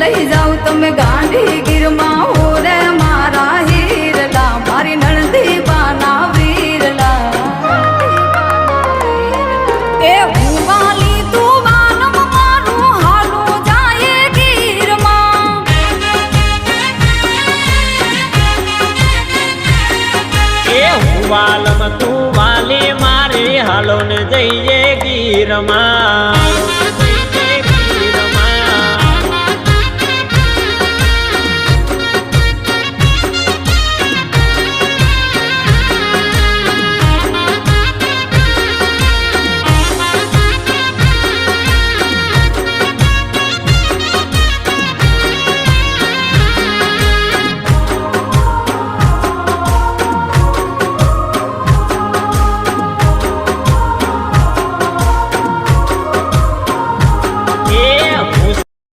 લઈ જાવ તમે ગાંધી ગીરમાં હો રે મારા હીરલા મારી નણંદી બાના વીરલા એ હુવાલી તું વાનમ મારું હાલું જાય ગીરમાં એ હુવાલમ તું વાલી મારી હાલો ને જઈએ ગીરમાં